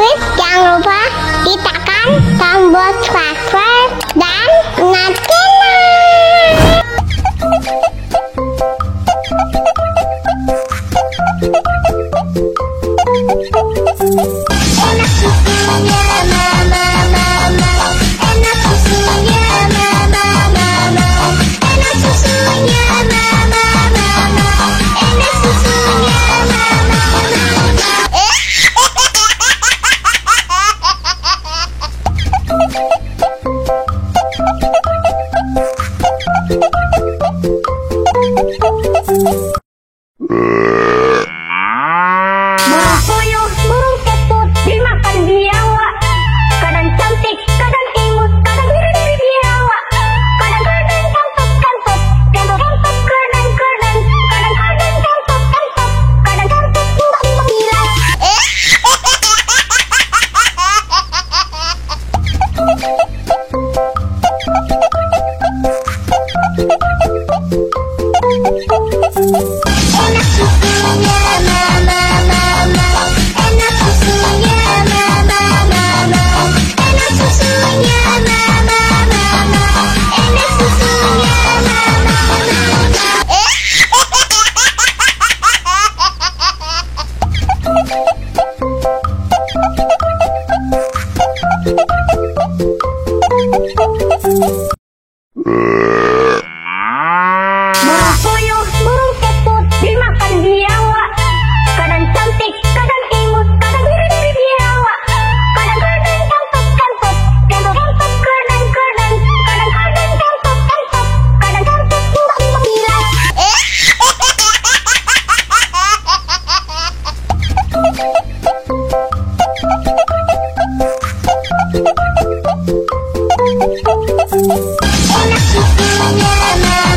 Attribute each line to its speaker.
Speaker 1: Please jangan lupa ditekan tombol subscribe dan nyalakan. Enak susunya mama, enak susunya mama, enak susunya mama, enak susunya burung puyuh, burung ketut dimakan biawak. Kadang cantik, kadang imut, kadang mirip biawak. Kadang kantut, kadang kadang kantut, kadang kantut gila. Enak susunya mama, enak susunya mama, enak susunya mama, enak susunya burung puyuh, burung ketut dimakan biawak. Kadang cantik, kadang imut, kadang mirip biawak. Kadang kantut, kadang kantut gila. Enak susunya mama.